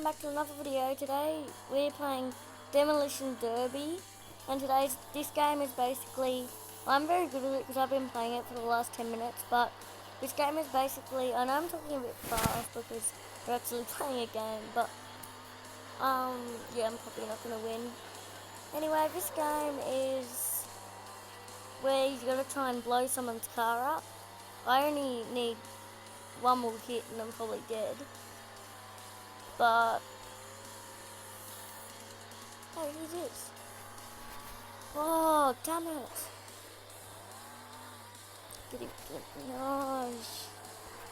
back to another video. Today we're playing Demolition Derby, and this game is basically, I'm very good at it because I've been playing it for the last 10 minutes, but this game is basically, I know I'm talking a bit fast because we're actually playing a game, but yeah, I'm probably not going to win. Anyway, this game is where you've got to try and blow someone's car up. I only need one more hit and I'm probably dead. But oh, who's this? Oh, damn it! Get him, nice.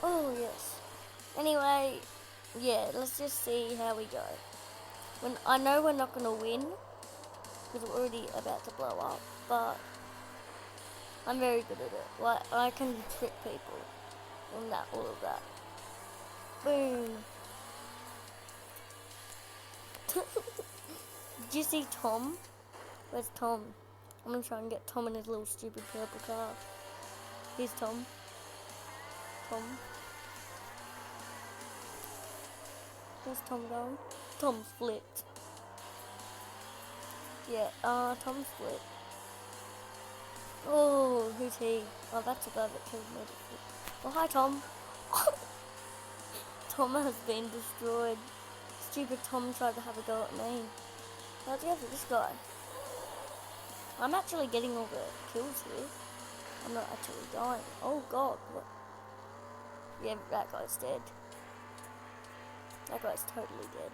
Oh yes. Anyway, yeah, let's just see how we go. When I know we're not gonna win because we're already about to blow up, but I'm very good at it. Like I can trick people and all of that. Boom. Did you see Tom? Where's Tom? I'm gonna try and get Tom in his little stupid purple car. Here's Tom. Tom. Where's Tom going? Tom's flipped. Yeah, Tom's flipped. Oh, who's he? Oh, that's a guy that killed me. Oh, hi Tom. Tom has been destroyed. Stupid Tom tried to have a go at me. Let's go for this guy. I'm actually getting all the kills here. I'm not actually dying. Oh god, what? Yeah, that guy's dead. That guy's totally dead.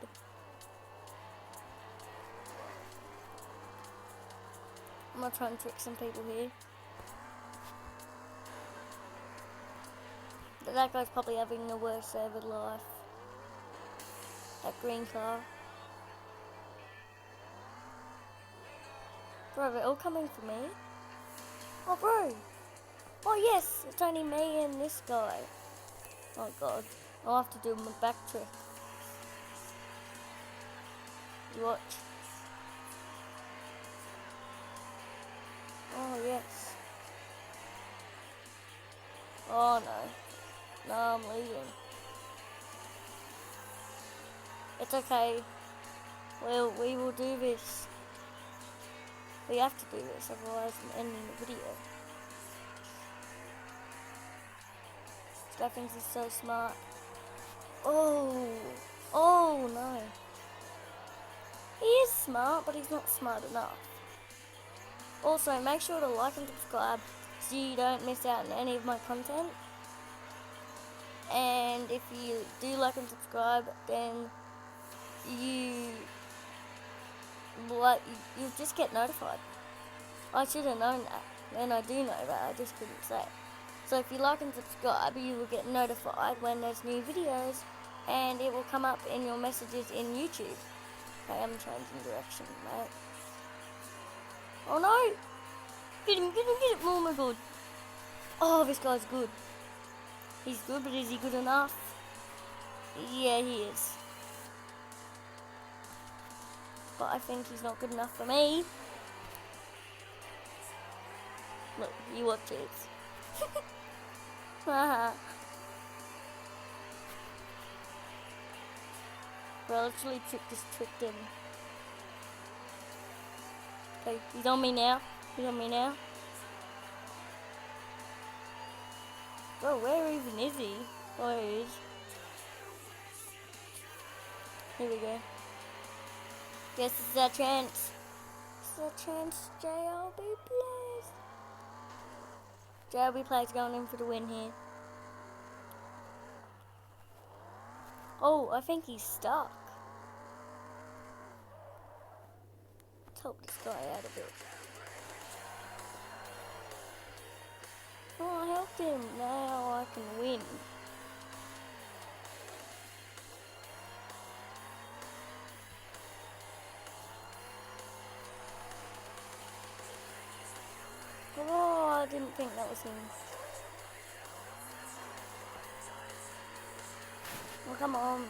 I'm gonna try and trick some people here. But that guy's probably having the worst day of his life. That green car. Bro, they're all coming for me. Oh, bro. Oh, yes. It's only me and this guy. Oh, God. I'll have to do my back trick. You watch. Oh, yes. Oh, no. No, I'm leaving. It's okay. Well, we will do this. We have to do this, otherwise I'm ending the video. This guy thinks he's so smart. Oh! Oh no. He is smart, but he's not smart enough. Also, make sure to like and subscribe so you don't miss out on any of my content. And if you do like and subscribe, then you'll just get notified. I should have known that, and I do know that, I just couldn't say it. So if you like and subscribe, you will get notified when there's new videos, and it will come up in your messages in YouTube. Okay, I'm changing direction, mate. Oh no! Get him, get him, get him! Oh my god. Oh, this guy's good. He's good, but is he good enough? Yeah, he is. But I think he's not good enough for me. Look, you watch it. Bro, I literally tricked him. Okay, he's on me now. He's on me now. Bro, where even is he? Oh, he is. Here we go. Guess this is our chance. This is our chance, JLB, please. JLB players going in for the win here. Oh, I think he's stuck. Let's help this guy out a bit. Oh, I helped him. Now I can win. Oh, I didn't think that was him. Oh, come on.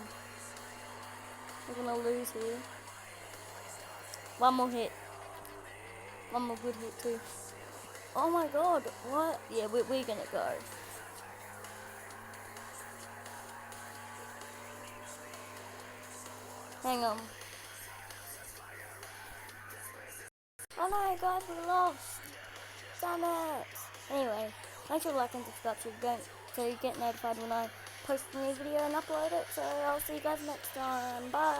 We're gonna lose here. One more hit. One more good hit too. Oh my god, what? Yeah, we're gonna go. Hang on. Oh no, guys, we lost. Damn it. Anyway, make sure to like and subscribe so you get notified when I post a new video and upload it. So I'll see you guys next time. Bye.